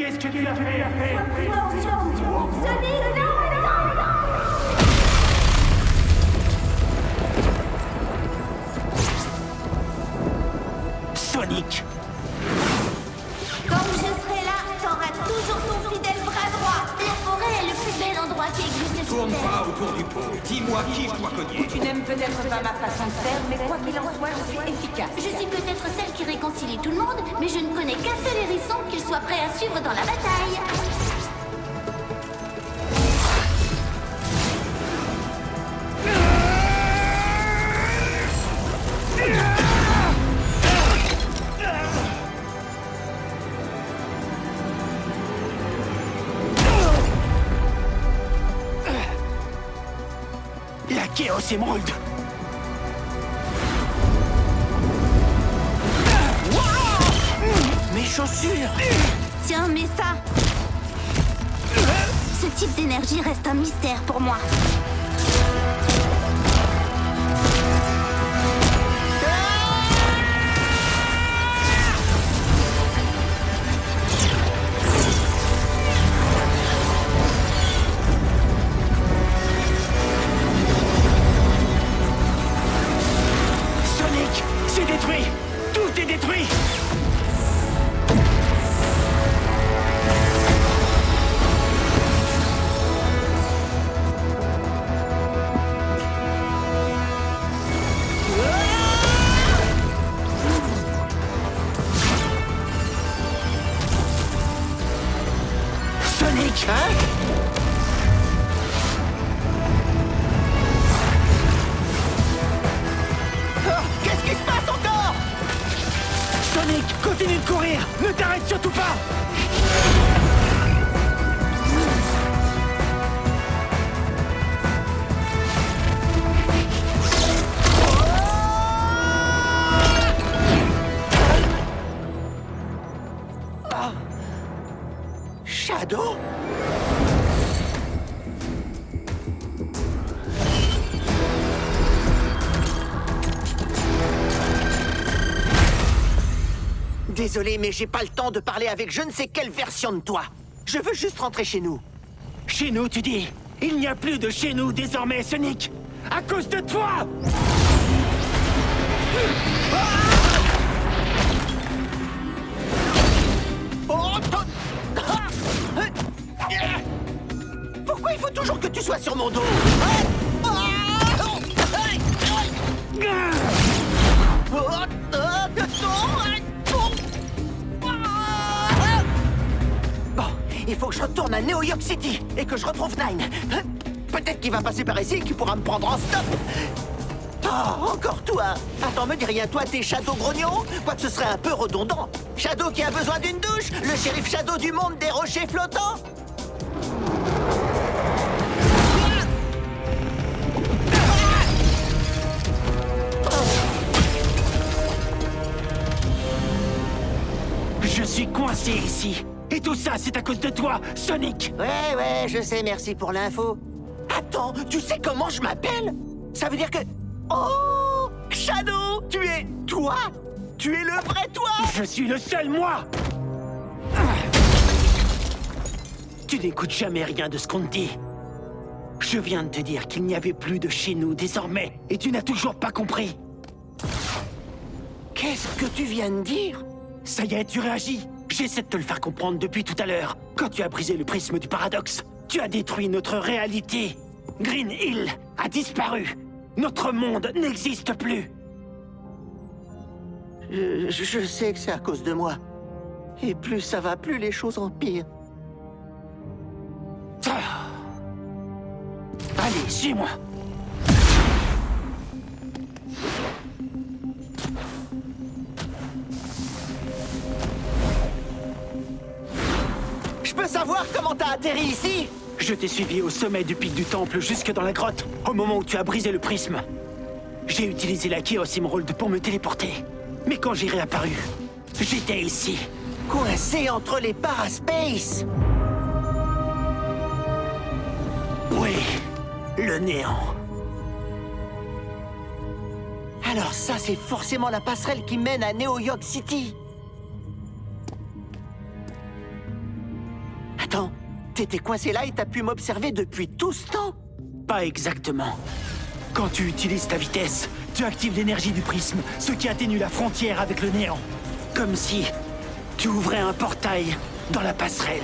Qu'est-ce que tu as fait? Sonic, non! Sonic! Comme je serai là, t'auras toujours ton fidèle bras droit. La forêt est le plus bel endroit qui existe sur Tourne Terre. pas autour du pot. Dis-moi qui je dois cogner. Tu n'aimes peut-être pas ma façon de faire, mais quoi qu'il en soit, je suis efficace. Je suis peut-être celle qui réconcilie tout le monde, mais je ne connais qu'un seul hérisson qu'il soit prêt à suivre dans la bataille. La Chaos Emerald! Mes chaussures! Tiens, mais ça... Ce type d'énergie reste un mystère pour moi. Sonic! C'est détruit! Tout est détruit! Sonic! Hein? Qu'est-ce qui se passe encore? Sonic, continue de courir! Ne t'arrête surtout pas! Shadow? Désolé, mais j'ai pas le temps de parler avec je ne sais quelle version de toi. Je veux juste rentrer chez nous. Chez nous, tu dis? Il n'y a plus de chez nous désormais, Sonic! À cause de toi! Pourquoi il faut toujours que tu sois sur mon dos? Bon, il faut que je retourne à New York City et que je retrouve Nine. Peut-être qu'il va passer par ici et qu'il pourra me prendre en stop. Oh, encore toi! Attends, me dis rien, toi t'es Shadow Grognon? Quoique ce serait un peu redondant. Shadow qui a besoin d'une douche? Le shérif Shadow du monde des rochers flottants? Je suis coincé ici. Et tout ça, c'est à cause de toi, Sonic! Ouais, je sais, merci pour l'info. Attends, tu sais comment je m'appelle? Ça veut dire que... Oh! Shadow! Tu es... toi? Tu es le vrai toi? Je suis le seul moi! Tu n'écoutes jamais rien de ce qu'on te dit. Je viens de te dire qu'il n'y avait plus de chez nous désormais, et tu n'as toujours pas compris. Qu'est-ce que tu viens de dire? Ça y est, tu réagis. J'essaie de te le faire comprendre depuis tout à l'heure. Quand tu as brisé le prisme du paradoxe, tu as détruit notre réalité. Green Hill a disparu. Notre monde n'existe plus. Je sais que c'est à cause de moi. Et plus ça va, plus les choses empirent. Allez, suis-moi. Je peux savoir comment t'as atterri ici? Je t'ai suivi au sommet du pic du temple jusque dans la grotte, au moment où tu as brisé le prisme. J'ai utilisé la Chaos Emerald pour me téléporter. Mais quand j'ai réapparu, j'étais ici. Coincé entre les paraspaces. Oui, le néant. Alors ça, c'est forcément la passerelle qui mène à New York City. T'étais coincé là et t'as pu m'observer depuis tout ce temps? Pas exactement. Quand tu utilises ta vitesse, tu actives l'énergie du prisme, ce qui atténue la frontière avec le néant. Comme si tu ouvrais un portail dans la passerelle.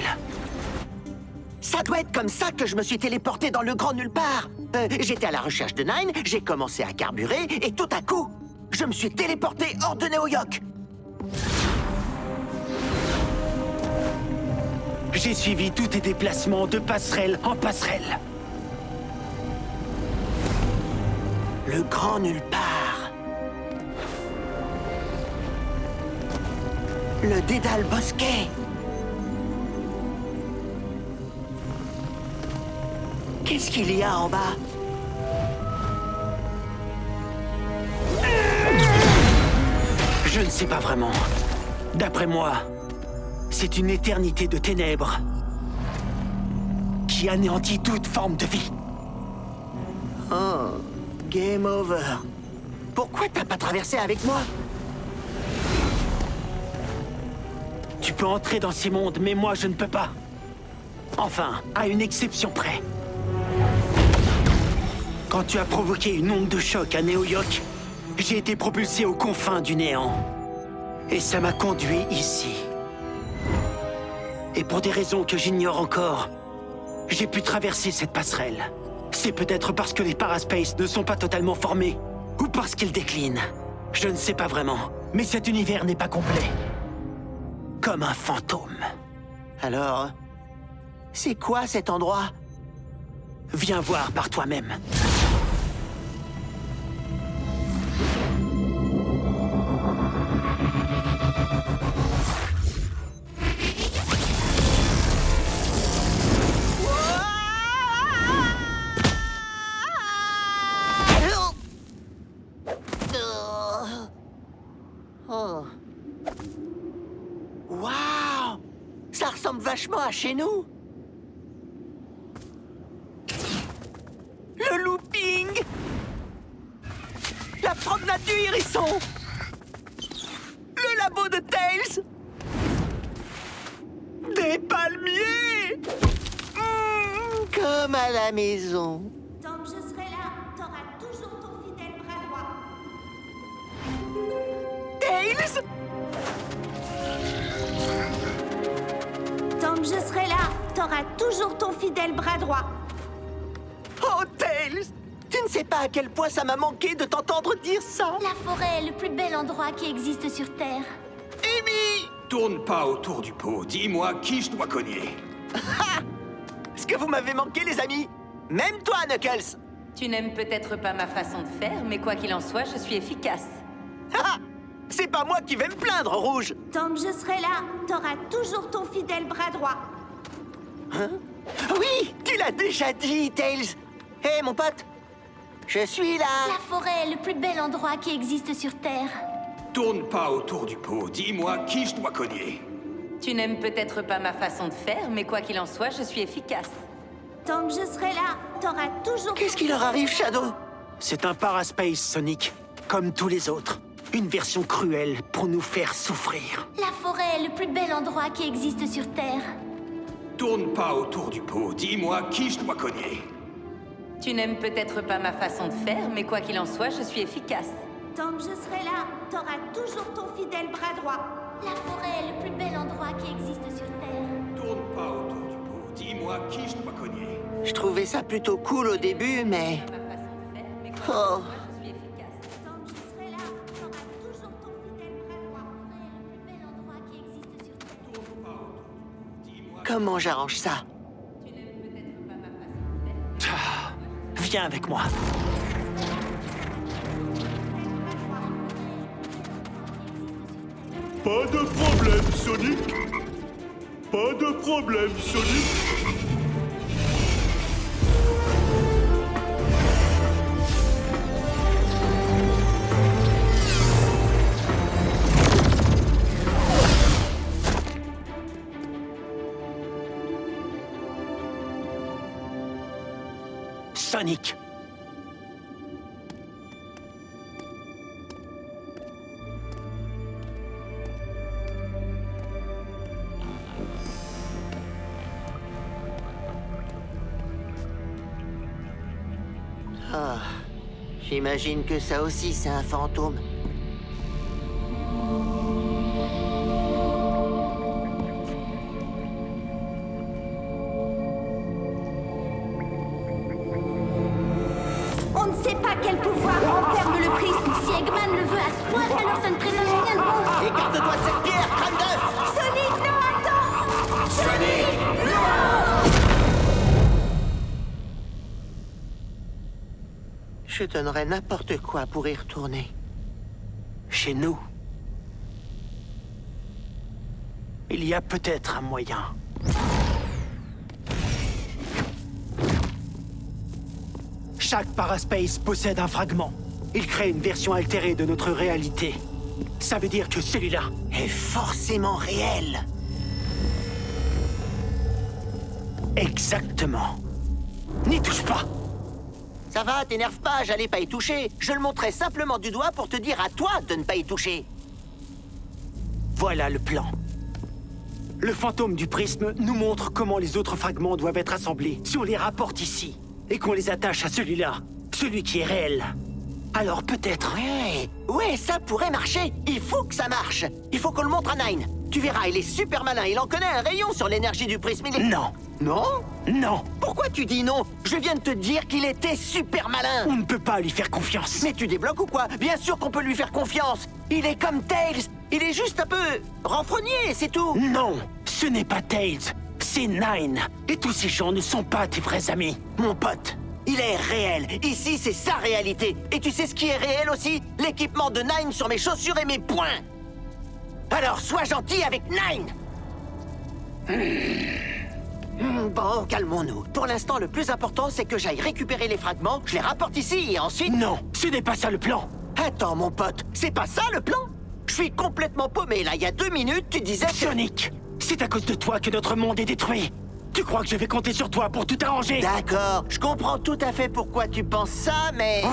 Ça doit être comme ça que je me suis téléporté dans le grand nulle part. J'étais à la recherche de Nine, j'ai commencé à carburer, et tout à coup, je me suis téléporté hors de Neo York. J'ai suivi tous tes déplacements de passerelle en passerelle. Le grand nulle part. Le dédale bosquet. Qu'est-ce qu'il y a en bas? Je ne sais pas vraiment. D'après moi, c'est une éternité de ténèbres qui anéantit toute forme de vie. Oh, game over. Pourquoi t'as pas traversé avec moi? Tu peux entrer dans ces mondes, mais moi je ne peux pas. Enfin, à une exception près. Quand tu as provoqué une onde de choc à Neo York, j'ai été propulsé aux confins du néant. Et ça m'a conduit ici. Et pour des raisons que j'ignore encore, j'ai pu traverser cette passerelle. C'est peut-être parce que les paraspaces ne sont pas totalement formés, ou parce qu'ils déclinent. Je ne sais pas vraiment, mais cet univers n'est pas complet. Comme un fantôme. Alors, c'est quoi cet endroit? Viens voir par toi-même. Oh. Waouh! Ça ressemble vachement à chez nous. Le looping! La promenade du hérisson! Le labo de Tails! Des palmiers! Comme à la maison. Tant que je serai là, t'auras toujours ton fidèle bras droit. Tails! Tant que je serai là, t'auras toujours ton fidèle bras droit. Oh, Tails! Tu ne sais pas à quel point ça m'a manqué de t'entendre dire ça! La forêt est le plus bel endroit qui existe sur Terre. Amy! Tourne pas autour du pot. Dis-moi qui je dois cogner. Ha! Ce que vous m'avez manqué, les amis! Même toi, Knuckles! Tu n'aimes peut-être pas ma façon de faire, mais quoi qu'il en soit, je suis efficace. Ha! C'est pas moi qui vais me plaindre, Rouge! Tant que je serai là, t'auras toujours ton fidèle bras droit. Oui! Tu l'as déjà dit, Tails! Hé, mon pote! Je suis là! La forêt est le plus bel endroit qui existe sur Terre. Tourne pas autour du pot. Dis-moi qui je dois cogner. Tu n'aimes peut-être pas ma façon de faire, mais quoi qu'il en soit, je suis efficace. Tant que je serai là, t'auras toujours... Qu'est-ce qui leur arrive, Shadow? C'est un paraspace, Sonic, comme tous les autres. Une version cruelle pour nous faire souffrir. La forêt est le plus bel endroit qui existe sur Terre. Tourne pas autour du pot. Dis-moi qui je dois cogner. Tu n'aimes peut-être pas ma façon de faire, mais quoi qu'il en soit, je suis efficace. Tant que je serai là, t'auras toujours ton fidèle bras droit. La forêt est le plus bel endroit qui existe sur Terre. Tourne pas autour du pot. Dis-moi qui je dois cogner. Je trouvais ça plutôt cool au début, mais... Ma façon de faire, mais quoi qu'il Oh. en soit, je suis efficace. Tant que je serai là, t'auras toujours ton fidèle bras droit. La forêt est le plus bel endroit qui existe sur Terre. Tourne pas autour du pot. Dis-moi. Comment j'arrange ça? Tu n'aimes peut-être pas ma façon de faire. Ah, viens avec moi. Pas de problème, Sonic. Pas de problème, Sonic. Sonic. J'imagine que ça aussi, c'est un fantôme. On ne sait pas quel pouvoir renferme le prisme. Si Eggman le veut à ce point, alors ça ne présage rien de bon. Écarte-toi de cette pierre, crâne d'œuf! Sonic, non, attends! Sonic, non! Je donnerais n'importe quoi pour y retourner. Chez nous, il y a peut-être un moyen. Chaque paraspace possède un fragment. Il crée une version altérée de notre réalité. Ça veut dire que celui-là Est forcément réel. exactement. N'y touche pas. Ça va, t'énerve pas, j'allais pas y toucher. Je le montrais simplement du doigt pour te dire à toi de ne pas y toucher. Voilà le plan. Le fantôme du prisme nous montre comment les autres fragments doivent être assemblés. Si on les rapporte ici, et qu'on les attache à celui-là, celui qui est réel, alors peut-être... Ouais, ça pourrait marcher. Il faut que ça marche. Il faut qu'on le montre à Nine. Tu verras, il est super malin. Il en connaît un rayon sur l'énergie du prisme. Non. Non? Non. Pourquoi tu dis non? Je viens de te dire qu'il était super malin. On ne peut pas lui faire confiance. Mais tu débloques ou quoi? Bien sûr qu'on peut lui faire confiance. Il est comme Tails. Il est juste un peu renfrogné, c'est tout. Non, ce n'est pas Tails. C'est Nine. Et tous ces gens ne sont pas tes vrais amis. Mon pote, il est réel. Ici, c'est sa réalité. Et tu sais ce qui est réel aussi? L'équipement de Nine sur mes chaussures et mes poings. Alors, sois gentil avec Nine. Bon, calmons-nous. Pour l'instant, le plus important, c'est que j'aille récupérer les fragments, je les rapporte ici et ensuite... Non, ce n'est pas ça le plan. Attends, mon pote, c'est pas ça le plan? Je suis complètement paumé, là. Il y a 2 minutes, tu disais que... Sonic, c'est à cause de toi que notre monde est détruit. Tu crois que je vais compter sur toi pour tout arranger? D'accord, je comprends tout à fait pourquoi tu penses ça, mais...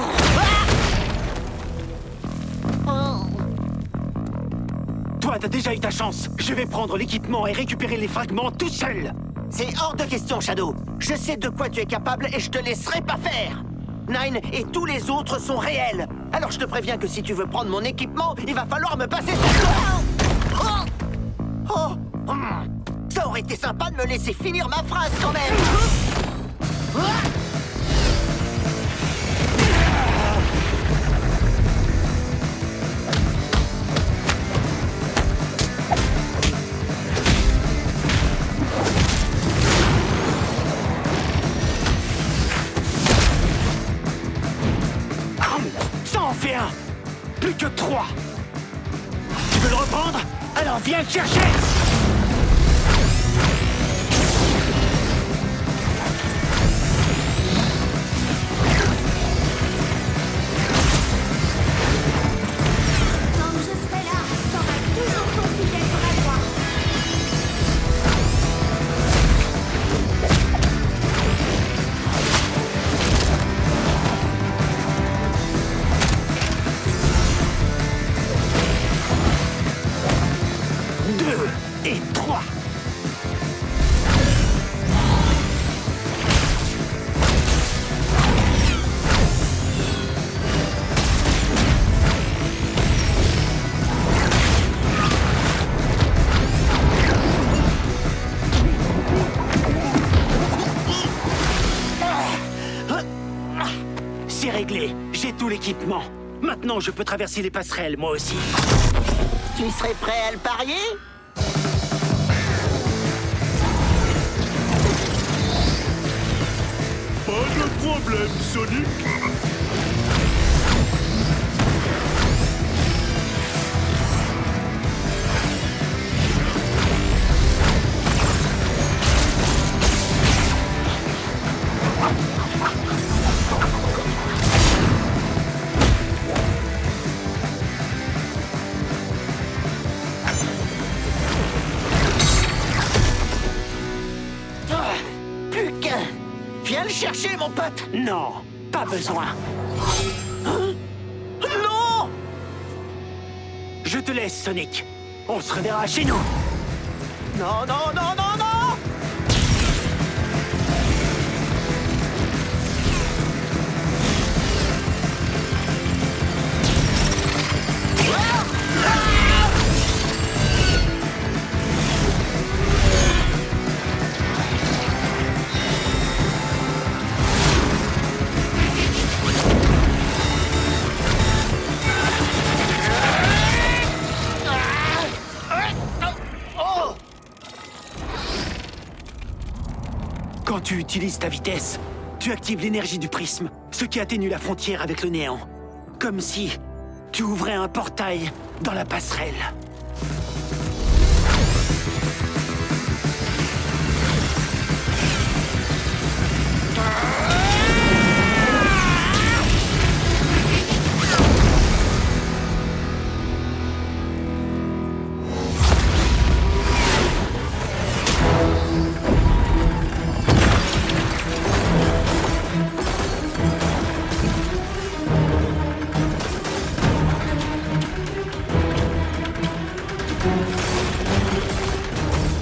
Toi, t'as déjà eu ta chance. Je vais prendre l'équipement et récupérer les fragments tout seul. C'est hors de question, Shadow. Je sais de quoi tu es capable et je te laisserai pas faire. Nine et tous les autres sont réels. Alors je te préviens que si tu veux prendre mon équipement, il va falloir me passer sur toi. Ça aurait été sympa de me laisser finir ma phrase quand même. Ça en fait un. Plus que 3. Tu veux le reprendre? Alors viens le chercher. Tant que je serai là, t'auras toujours ton fidèle bras droit. Et 3. C'est réglé. J'ai tout l'équipement. Maintenant, je peux traverser les passerelles, moi aussi. Tu serais prêt à le parier? Pas de problème, Sonic. Plus qu'un. Viens le chercher, mon pote. Non, pas besoin. Non! Je te laisse, Sonic. On se reverra chez nous. Non, non, non, non, non! tu utilises ta vitesse, tu actives l'énergie du prisme, ce qui atténue la frontière avec le néant. Comme si tu ouvrais un portail dans la passerelle.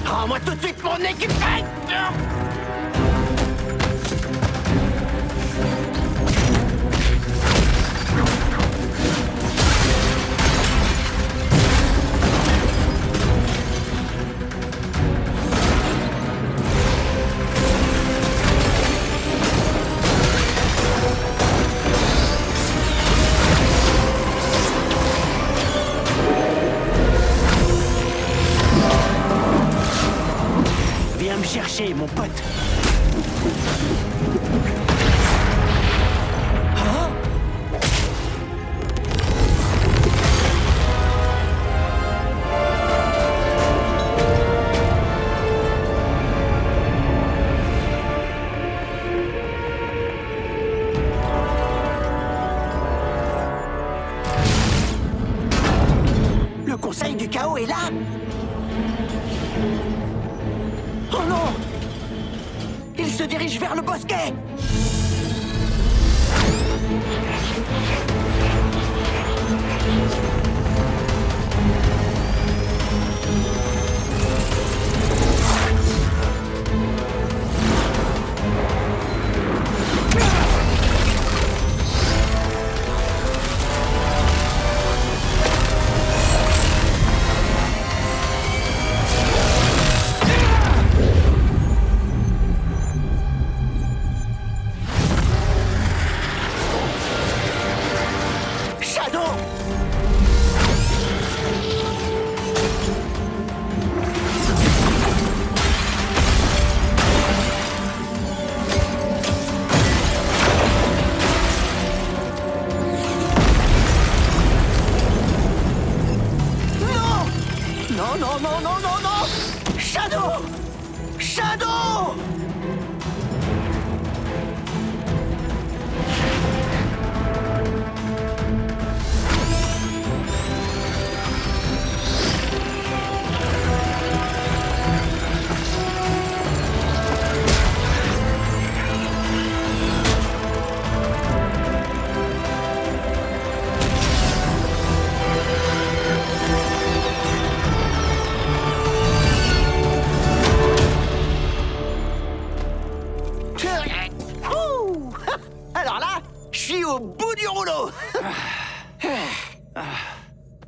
Rends-moi tout de suite mon équipement! Viens me chercher, mon pote. Le Conseil du Chaos est là? Oh non! Il se dirige vers le bosquet! Shadow! Non! Non, non, non, non, non, non! Shadow! Shadow! Ouh! Alors là, je suis au bout du rouleau.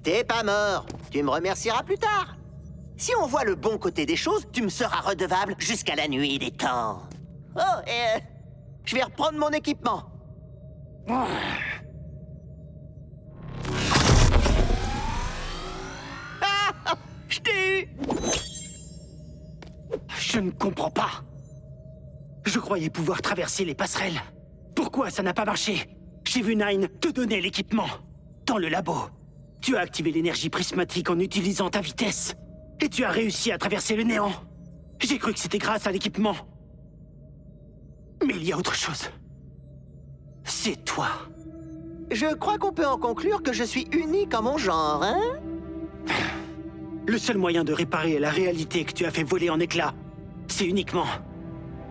T'es pas mort. Tu me remercieras plus tard. Si on voit le bon côté des choses, tu me seras redevable jusqu'à la nuit des temps. Oh, et je vais reprendre mon équipement. Ah, je t'ai eu. Je ne comprends pas. Je croyais pouvoir traverser les passerelles. Pourquoi ça n'a pas marché? J'ai vu Nine te donner l'équipement. Dans le labo. Tu as activé l'énergie prismatique en utilisant ta vitesse. Et tu as réussi à traverser le néant. J'ai cru que c'était grâce à l'équipement. Mais il y a autre chose. C'est toi. Je crois qu'on peut en conclure que je suis unique en mon genre, hein? Le seul moyen de réparer la réalité que tu as fait voler en éclats, c'est uniquement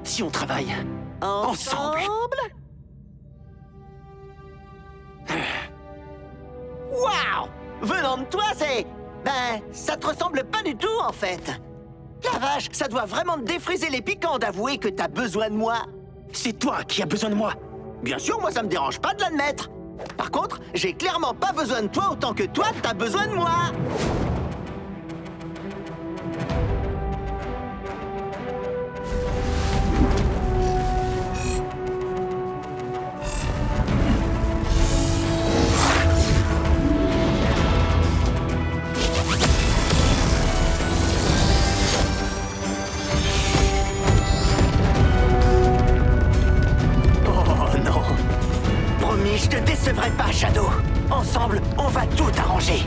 si on travaille ensemble. Waouh! Venant de toi, c'est... Ben, ça te ressemble pas du tout, en fait. La vache, ça doit vraiment te défriser les piquants d'avouer que t'as besoin de moi. C'est toi qui as besoin de moi. Bien sûr, moi, ça me dérange pas de l'admettre. Par contre, j'ai clairement pas besoin de toi autant que toi, t'as besoin de moi. arranger.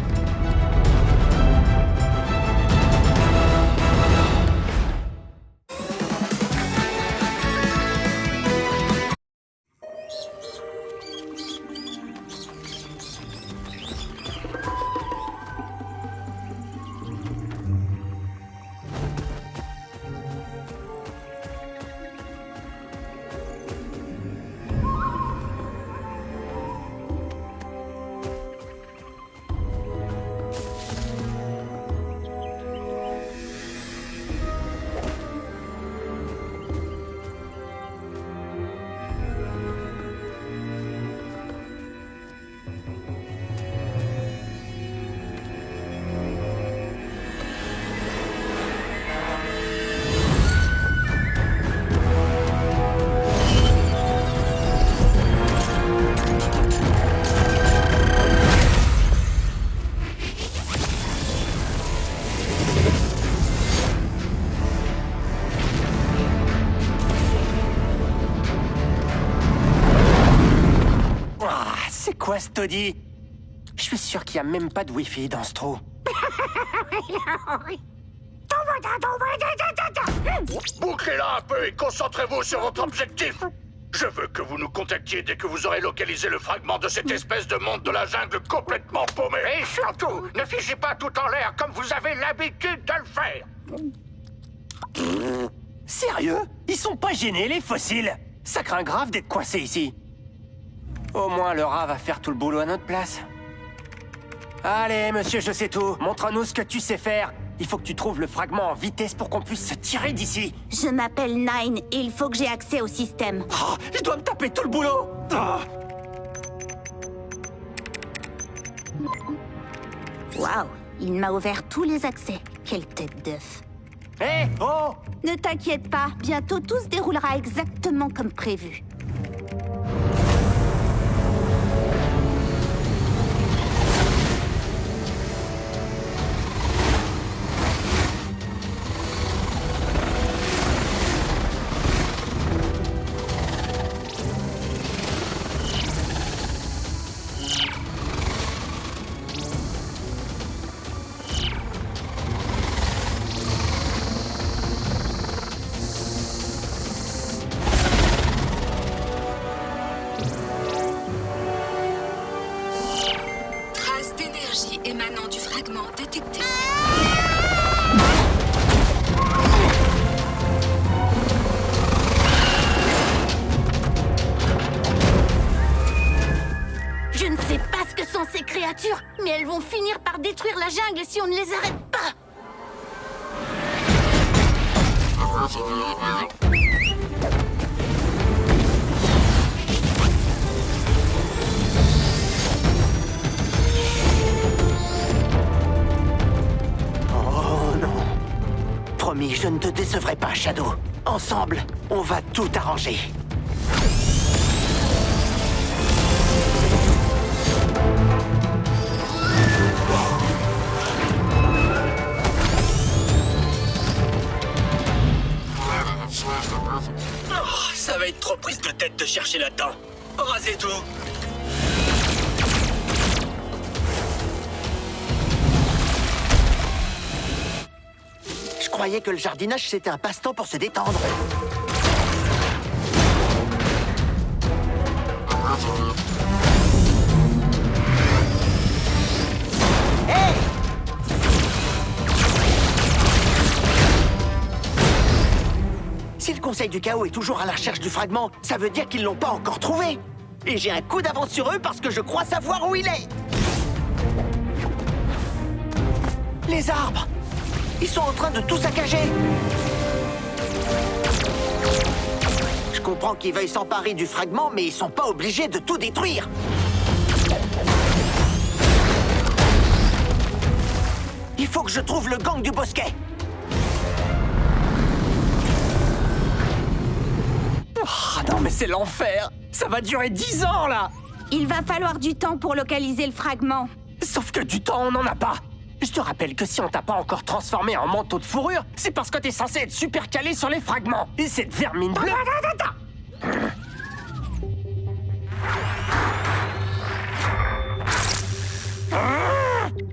C'est quoi ce taudis? Je suis sûr qu'il n'y a même pas de wifi dans ce trou. Bouclez-la un peu et concentrez-vous sur votre objectif. Je veux que vous nous contactiez dès que vous aurez localisé le fragment de cette espèce de monde de la jungle complètement paumé. Et surtout, ne fichez pas tout en l'air comme vous avez l'habitude de le faire. Sérieux? Ils sont pas gênés, les fossiles? Ça craint grave d'être coincé ici. Au moins, le rat va faire tout le boulot à notre place. Allez, monsieur, je sais tout. Montre-nous ce que tu sais faire. Il faut que tu trouves le fragment en vitesse pour qu'on puisse se tirer d'ici. Je m'appelle Nine et il faut que j'ai accès au système. Oh, il doit me taper tout le boulot. Oh. Waouh, il m'a ouvert tous les accès. Quelle tête d'œuf. Hé, oh! Ne t'inquiète pas, bientôt tout se déroulera exactement comme prévu. Émanant du fragment détecté. Je ne sais pas ce que sont ces créatures, mais elles vont finir par détruire la jungle si on ne les arrête pas. Promis, je ne te décevrai pas, Shadow. Ensemble, on va tout arranger. Oh, ça va être trop prise de tête de chercher là-dedans. Rasez tout. Je croyais que le jardinage, c'était un passe-temps pour se détendre. Hey! Si le Conseil du Chaos est toujours à la recherche du fragment, ça veut dire qu'ils l'ont pas encore trouvé. Et j'ai un coup d'avance sur eux parce que je crois savoir où il est. Les arbres! Ils sont en train de tout saccager. Je comprends qu'ils veuillent s'emparer du fragment, mais ils sont pas obligés de tout détruire. Il faut que je trouve le gang du bosquet. Ah non, mais c'est l'enfer. Ça va durer 10 ans, là. Il va falloir du temps pour localiser le fragment. Sauf que du temps, on n'en a pas. Je te rappelle que si on t'a pas encore transformé en manteau de fourrure, c'est parce que t'es censé être super calé sur les fragments. Et cette vermine bleue...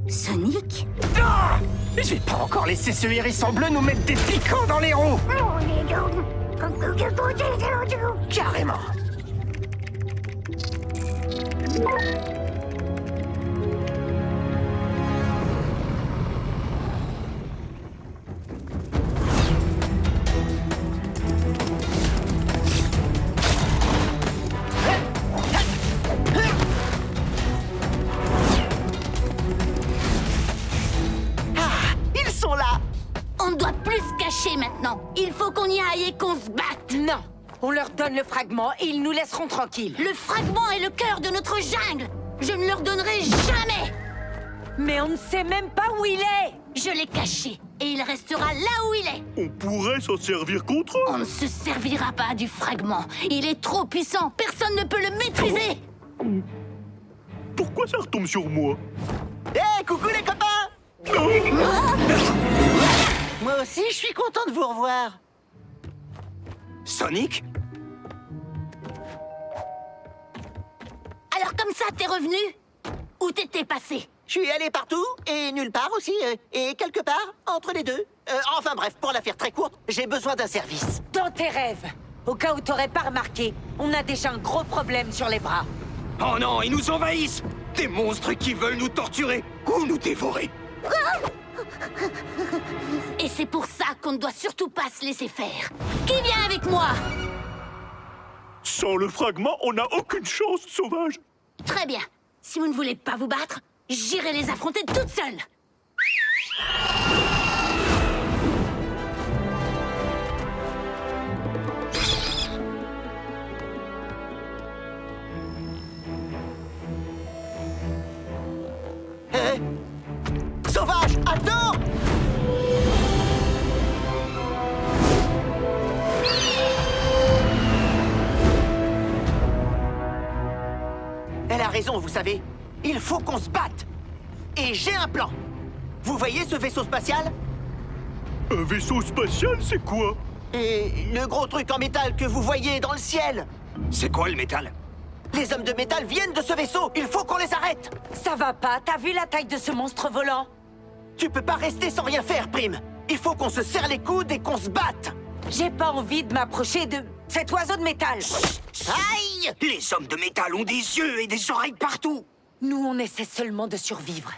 Sonic? Ah! Je vais pas encore laisser ce hérisson bleu nous mettre des piquants dans les roues. Carrément. Ils sont là! On ne doit plus se cacher maintenant. Il faut qu'on y aille et qu'on se batte. Non. On leur donne le fragment et ils nous laisseront tranquilles. Le fragment est le cœur de notre jungle. Je ne leur donnerai jamais. Mais on ne sait même pas où il est. Je l'ai caché et il restera là où il est. On pourrait s'en servir contre eux. On ne se servira pas du fragment. Il est trop puissant. Personne ne peut le maîtriser. Pourquoi ça retombe sur moi? Hé, coucou les copains! Moi aussi, je suis content de vous revoir. Sonic? Alors comme ça, t'es revenu? Où t'étais passé? Je suis allé partout et nulle part aussi, et quelque part entre les deux. Enfin bref, pour la faire très courte, j'ai besoin d'un service. Dans tes rêves. Au cas où t'aurais pas remarqué, on a déjà un gros problème sur les bras. Oh non, ils nous envahissent! Des monstres qui veulent nous torturer ou nous dévorer! Et c'est pour ça qu'on ne doit surtout pas se laisser faire. Qui vient avec moi? Sans le fragment, on n'a aucune chance, sauvage. Très bien. Si vous ne voulez pas vous battre, j'irai les affronter toute seule. Sauvage, attends! Elle a raison, vous savez. Il faut qu'on se batte. Et j'ai un plan. Vous voyez ce vaisseau spatial? Un vaisseau spatial, c'est quoi? Et le gros truc en métal que vous voyez dans le ciel? C'est quoi le métal? Les hommes de métal viennent de ce vaisseau. Il faut qu'on les arrête. Ça va pas? T'as vu la taille de ce monstre volant? Tu peux pas rester sans rien faire, Prime. Il faut qu'on se serre les coudes et qu'on se batte. J'ai pas envie de m'approcher de cet oiseau de métal. Aïe! Les hommes de métal ont des yeux et des oreilles partout! Nous, on essaie seulement de survivre.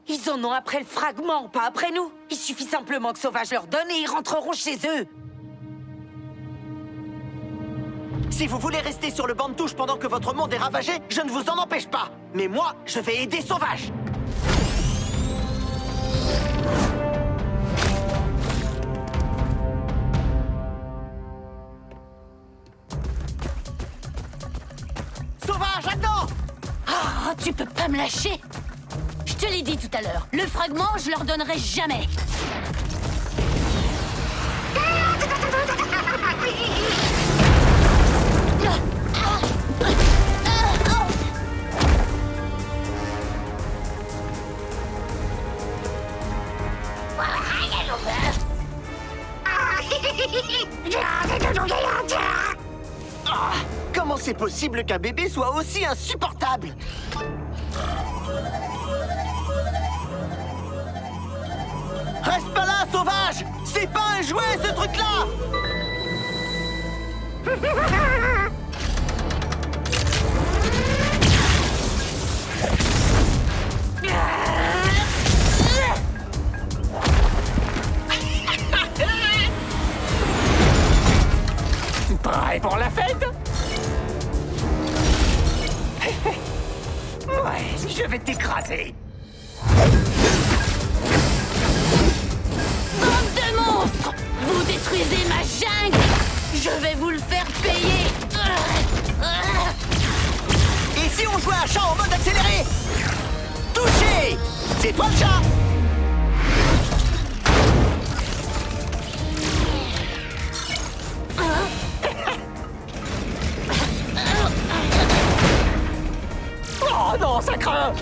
Ils en ont après le fragment, pas après nous. Il suffit simplement que Sauvage leur donne et ils rentreront chez eux. Si vous voulez rester sur le banc de touche pendant que votre monde est ravagé, je ne vous en empêche pas. Mais moi, je vais aider Sauvage. Sauvage, attends! Oh, tu peux pas me lâcher. Je te l'ai dit tout à l'heure. Le fragment, je leur donnerai jamais. Ah, comment c'est possible qu'un bébé soit aussi insupportable? Reste pas là, Sauvage! C'est pas un jouet, ce truc-là! Prêt pour la fête? Ouais, je vais t'écraser. Bande de monstres! Vous détruisez ma jungle! Je vais vous le faire payer! Et si on jouait un chat en mode accéléré? Touché! C'est toi le chat! Oh non, ça craint!